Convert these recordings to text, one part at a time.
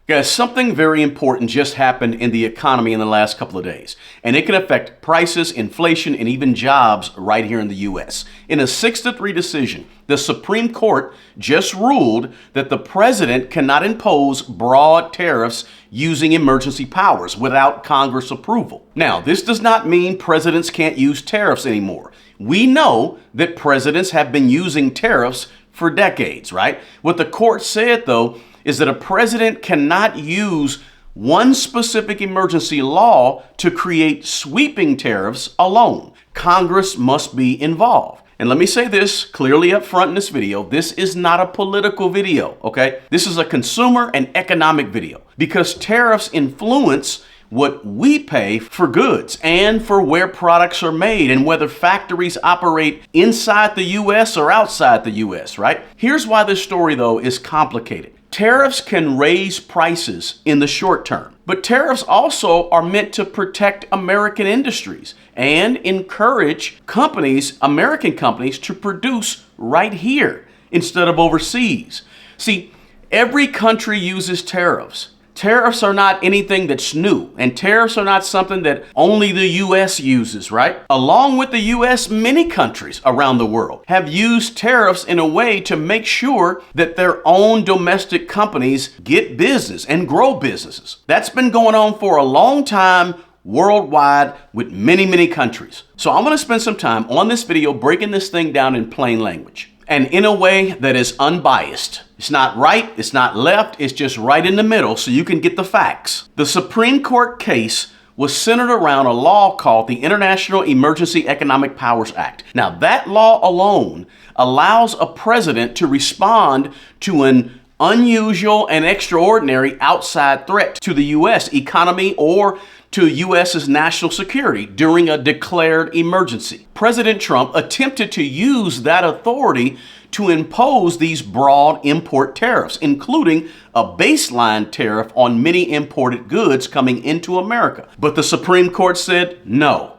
Guys, something very important just happened in the economy in the last couple of days, and it can affect prices, inflation, and even jobs right here in the U.S. In a 6-3 decision, the Supreme Court just ruled that the president cannot impose broad tariffs using emergency powers without Congress approval. Now, this does not mean presidents can't use tariffs anymore. We know that presidents have been using tariffs for decades, right? What the court said, though, is that a president cannot use one specific emergency law to create sweeping tariffs alone. Congress must be involved. And let me say this clearly up front in this video. This is not a political video, okay? This is a consumer and economic video because tariffs influence what we pay for goods and for where products are made and whether factories operate inside the U.S. or outside the U.S., right? Here's why this story, though, is complicated. Tariffs can raise prices in the short term, but tariffs also are meant to protect American industries and encourage companies, American companies, to produce right here instead of overseas. See, every country uses tariffs. Tariffs are not anything that's new, and tariffs are not something that only the U.S. uses, right? Along with the U.S., many countries around the world have used tariffs in a way to make sure that their own domestic companies get business and grow businesses. That's been going on for a long time worldwide with many, many countries. So I'm going to spend some time on this video breaking this thing down in plain language and in a way that is unbiased. It's not right, it's not left, it's just right in the middle so you can get the facts. The Supreme Court case was centered around a law called the International Emergency Economic Powers Act. Now, that law alone allows a president to respond to an unusual and extraordinary outside threat to the U.S. economy or to U.S.'s national security during a declared emergency. President Trump attempted to use that authority to impose these broad import tariffs, including a baseline tariff on many imported goods coming into America. But the Supreme Court said no.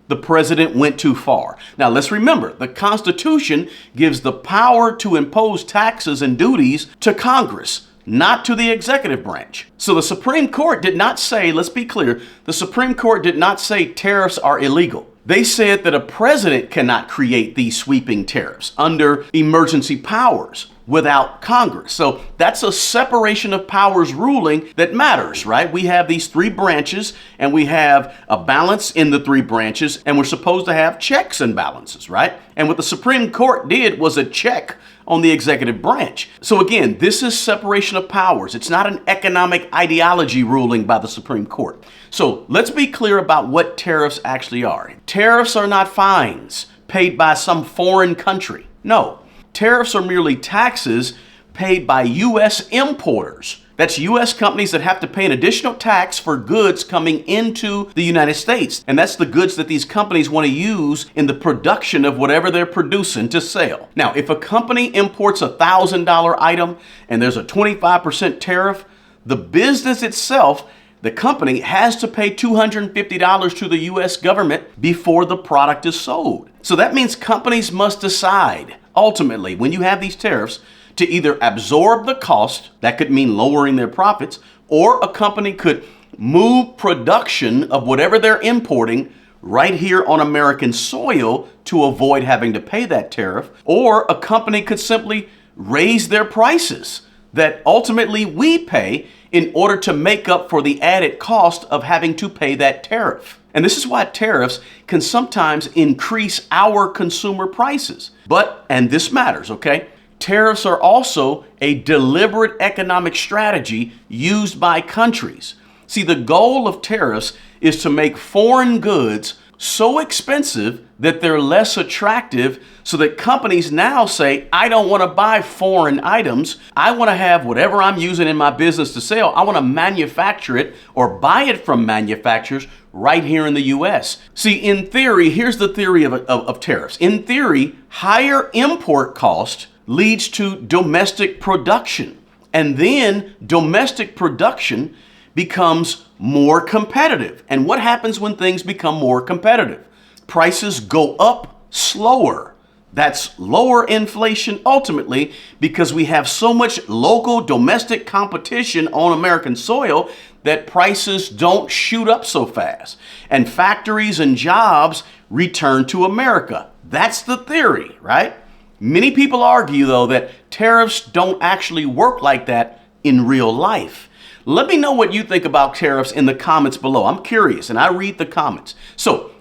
The president went too far. Now, let's remember, the Constitution gives the power to impose taxes and duties to Congress, not to the executive branch. So the Supreme Court did not say, let's be clear, the Supreme Court did not say tariffs are illegal. They said that a president cannot create these sweeping tariffs under emergency powers without Congress. So that's a separation of powers ruling that matters, right? We have these three branches and we have a balance in the three branches and we're supposed to have checks and balances, right? And what the Supreme Court did was a check on the executive branch. So again, this is separation of powers. It's not an economic ideology ruling by the Supreme Court. So let's be clear about what tariffs actually are. Tariffs are not fines paid by some foreign country. No. Tariffs are merely taxes paid by U.S. importers. That's U.S. companies that have to pay an additional tax for goods coming into the United States. And that's the goods that these companies want to use in the production of whatever they're producing to sell. Now, if a company imports a $1,000 item and there's a 25% tariff, the business itself, the company, has to pay $250 to the U.S. government before the product is sold. So that means companies must decide, ultimately, when you have these tariffs, to either absorb the cost, that could mean lowering their profits, or a company could move production of whatever they're importing right here on American soil to avoid having to pay that tariff, or a company could simply raise their prices that ultimately we pay in order to make up for the added cost of having to pay that tariff. And this is why tariffs can sometimes increase our consumer prices. But, and this matters, okay? Tariffs are also a deliberate economic strategy used by countries. See, the goal of tariffs is to make foreign goods so expensive that they're less attractive so that companies now say, I don't want to buy foreign items. I want to have whatever I'm using in my business to sell. I want to manufacture it or buy it from manufacturers right here in the U.S. See, in theory, here's the theory of tariffs. In theory, higher import cost leads to domestic production. And then domestic production becomes more competitive. And what happens when things become more competitive? Prices go up slower. That's lower inflation ultimately because we have so much local domestic competition on American soil that prices don't shoot up so fast. And factories and jobs return to America. That's the theory, right? Many people argue, though, that tariffs don't actually work like that in real life. Let me know what you think about tariffs in the comments below. I'm curious, and I read the comments. So,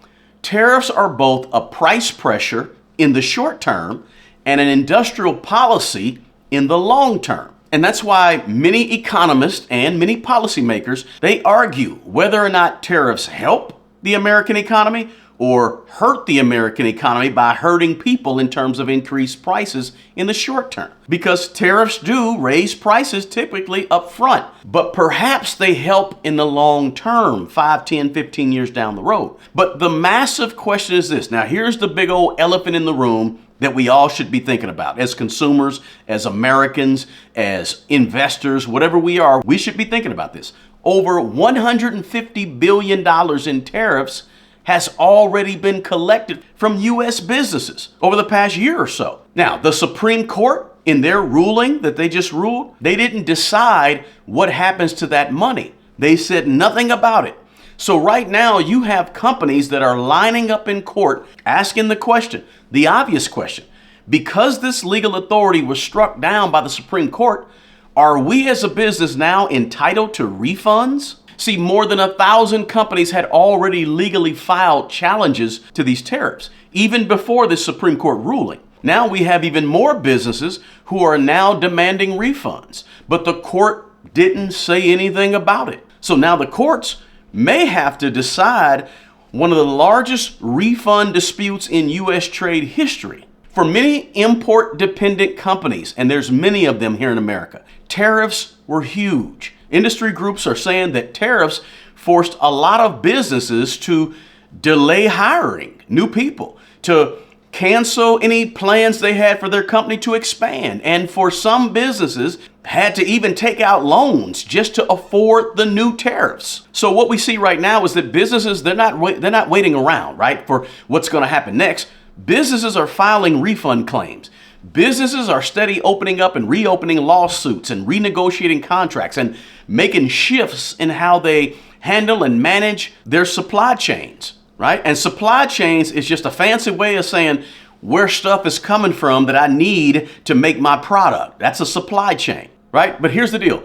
tariffs are both a price pressure in the short term and an industrial policy in the long term. And that's why many economists and many policymakers, they argue whether or not tariffs help the American economy or hurt the American economy by hurting people in terms of increased prices in the short term. Because tariffs do raise prices typically up front, but perhaps they help in the long term, 5, 10, 15 years down the road. But the massive question is this. Now, here's the big old elephant in the room that we all should be thinking about. As consumers, as Americans, as investors, whatever we are, we should be thinking about this. Over $150 billion in tariffs has already been collected from U.S. businesses over the past year or so. Now, the Supreme Court, in their ruling that they just ruled, they didn't decide what happens to that money. They said nothing about it. So right now, you have companies that are lining up in court asking the question, the obvious question, because this legal authority was struck down by the Supreme Court, are we as a business now entitled to refunds? See, more than 1,000 companies had already legally filed challenges to these tariffs, even before the Supreme Court ruling. Now we have even more businesses who are now demanding refunds, but the court didn't say anything about it. So now the courts may have to decide one of the largest refund disputes in U.S. trade history. For many import-dependent companies, and there's many of them here in America, tariffs were huge. Industry groups are saying that tariffs forced a lot of businesses to delay hiring new people, to cancel any plans they had for their company to expand. And for some businesses, had to even take out loans just to afford the new tariffs. So what we see right now is that businesses, they're not waiting around, right, for what's going to happen next. Businesses are filing refund claims. Businesses are steady opening up and reopening lawsuits and renegotiating contracts and making shifts in how they handle and manage their supply chains, right? And supply chains is just a fancy way of saying where stuff is coming from that I need to make my product. That's a supply chain, right? But here's the deal.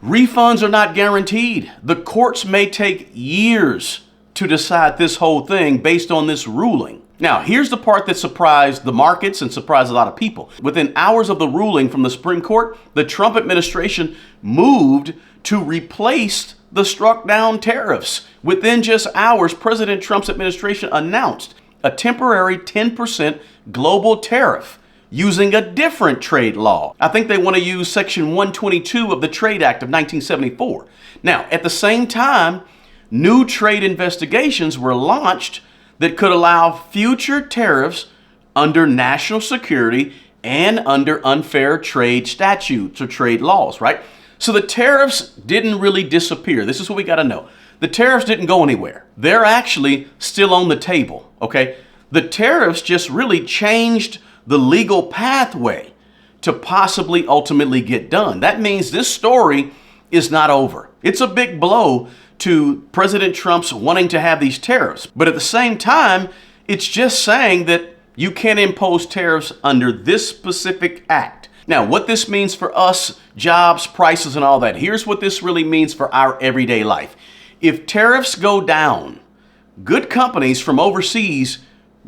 Refunds are not guaranteed. The courts may take years to decide this whole thing based on this ruling. Now, here's the part that surprised the markets and surprised a lot of people. Within hours of the ruling from the Supreme Court, the Trump administration moved to replace the struck down tariffs. Within just hours, President Trump's administration announced a temporary 10% global tariff using a different trade law. I think they want to use Section 122 of the Trade Act of 1974. Now, at the same time, new trade investigations were launched that could allow future tariffs under national security and under unfair trade statutes or trade laws, right? So the tariffs didn't really disappear. This is what we got to know. The tariffs didn't go anywhere. They're actually still on the table, okay? The tariffs just really changed the legal pathway to possibly ultimately get done. That means this story is not over. It's a big blow to President Trump's wanting to have these tariffs. But at the same time, it's just saying that you can't impose tariffs under this specific act. Now, what this means for us, jobs, prices, and all that, here's what this really means for our everyday life. If tariffs go down, good companies from overseas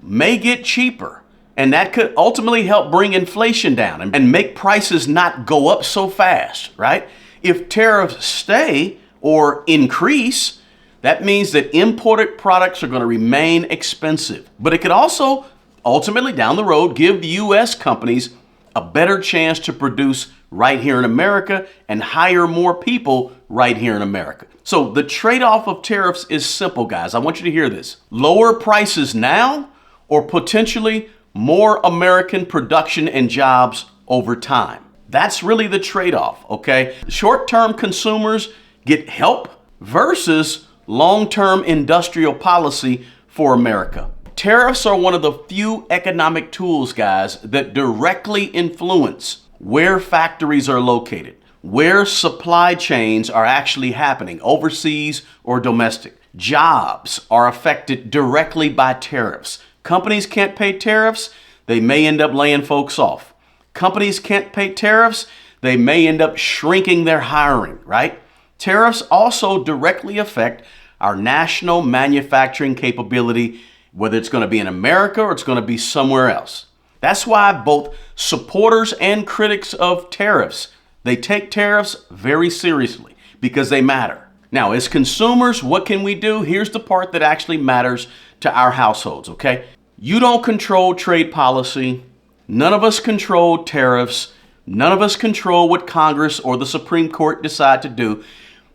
may get cheaper, and that could ultimately help bring inflation down and make prices not go up so fast, right? If tariffs stay or increase, that means that imported products are going to remain expensive. But it could also ultimately down the road give the U.S. companies a better chance to produce right here in America and hire more people right here in America. So the trade-off of tariffs is simple, guys. I want you to hear this. Lower prices now or potentially more American production and jobs over time. That's really the trade-off, okay? Short-term consumers get help versus long-term industrial policy for America. Tariffs are one of the few economic tools, guys, that directly influence where factories are located, where supply chains are actually happening, overseas or domestic. Jobs are affected directly by tariffs. Companies can't pay tariffs, they may end up laying folks off. Companies can't pay tariffs, they may end up shrinking their hiring, right? Tariffs also directly affect our national manufacturing capability, whether it's going to be in America or it's going to be somewhere else. That's why both supporters and critics of tariffs, they take tariffs very seriously because they matter. Now, as consumers, what can we do? Here's the part that actually matters to our households, okay? You don't control trade policy. None of us control tariffs. None of us control what Congress or the Supreme Court decide to do.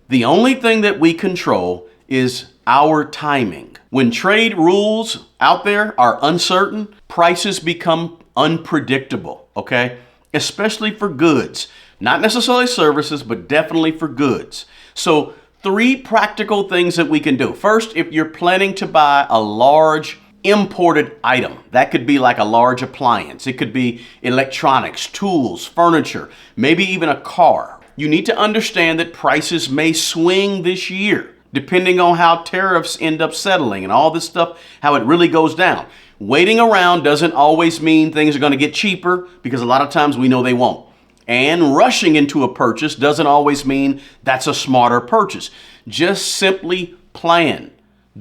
The only thing that we control is our timing. When trade rules out there are uncertain, prices become unpredictable, okay? Especially for goods. Not necessarily services, but definitely for goods. So, 3 practical things that we can do. First, if you're planning to buy a large imported item, that could be like a large appliance. It could be electronics, tools, furniture, maybe even a car. You need to understand that prices may swing this year, depending on how tariffs end up settling and all this stuff, how it really goes down. Waiting around doesn't always mean things are going to get cheaper, because a lot of times we know they won't. And rushing into a purchase doesn't always mean that's a smarter purchase. Just simply plan.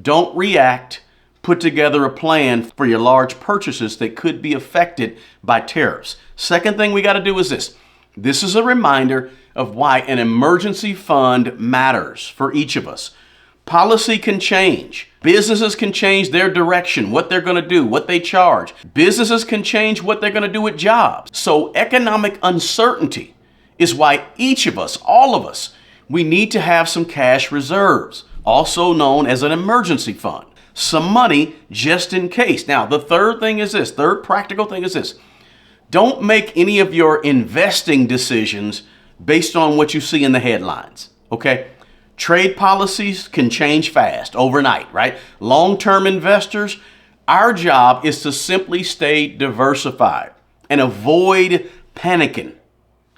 Don't react. Put together a plan for your large purchases that could be affected by tariffs. Second thing we got to do is this. This is a reminder of why an emergency fund matters for each of us. Policy can change. Businesses can change their direction, what they're going to do, what they charge. Businesses can change what they're going to do with jobs. So economic uncertainty is why each of us, all of us, we need to have some cash reserves, also known as an emergency fund. Some money just in case. Now, the third practical thing is this. Don't make any of your investing decisions based on what you see in the headlines, okay? Trade policies can change fast, overnight, right? Long-term investors, our job is to simply stay diversified and avoid panicking.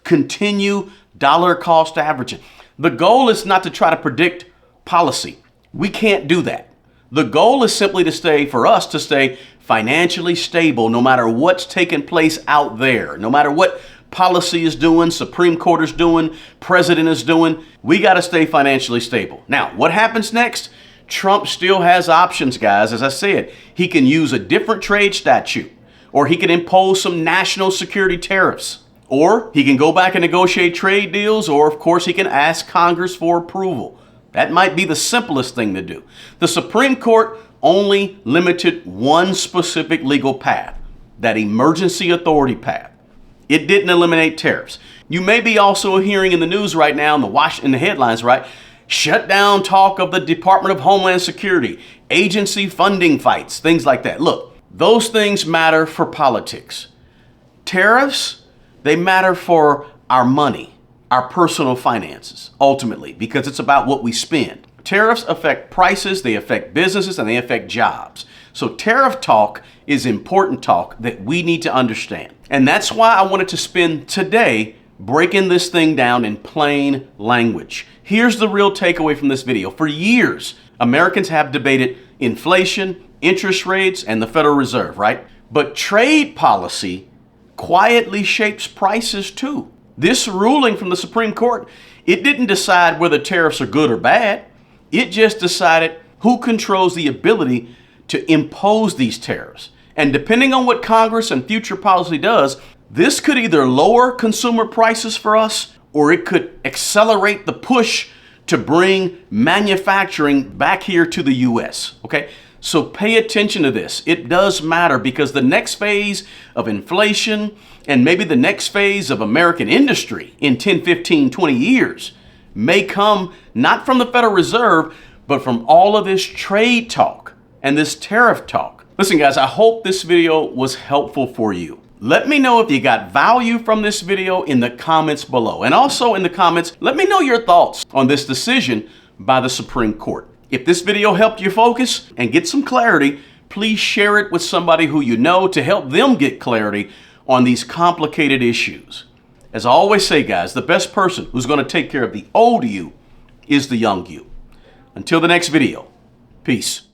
Continue dollar cost averaging. The goal is not to try to predict policy. We can't do that. The goal is simply for us to stay financially stable no matter what's taking place out there, no matter what policy is doing, Supreme Court is doing, President is doing. We got to stay financially stable. Now, what happens next? Trump still has options, guys. As I said, he can use a different trade statute, or he can impose some national security tariffs, or he can go back and negotiate trade deals, or of course he can ask Congress for approval. That might be the simplest thing to do. The Supreme Court only limited one specific legal path, that emergency authority path. It didn't eliminate tariffs. You may be also hearing in the news right now, in the headlines, right? Shut down talk of the Department of Homeland Security, agency funding fights, things like that. Look, those things matter for politics. Tariffs, they matter for our money, our personal finances, ultimately, because it's about what we spend. Tariffs affect prices, they affect businesses, and they affect jobs. So tariff talk is important talk that we need to understand. And that's why I wanted to spend today breaking this thing down in plain language. Here's the real takeaway from this video. For years, Americans have debated inflation, interest rates, and the Federal Reserve, right? But trade policy quietly shapes prices too. This ruling from the Supreme Court, it didn't decide whether tariffs are good or bad. It just decided who controls the ability to impose these tariffs. And depending on what Congress and future policy does, this could either lower consumer prices for us, or it could accelerate the push to bring manufacturing back here to the U.S., okay? So pay attention to this. It does matter, because the next phase of inflation and maybe the next phase of American industry in 10, 15, 20 years may come not from the Federal Reserve, but from all of this trade talk and this tariff talk. Listen, guys, I hope this video was helpful for you. Let me know if you got value from this video in the comments below. And also in the comments, let me know your thoughts on this decision by the Supreme Court. If this video helped you focus and get some clarity, please share it with somebody who you know to help them get clarity on these complicated issues. As I always say, guys, the best person who's going to take care of the old you is the young you. Until the next video, peace.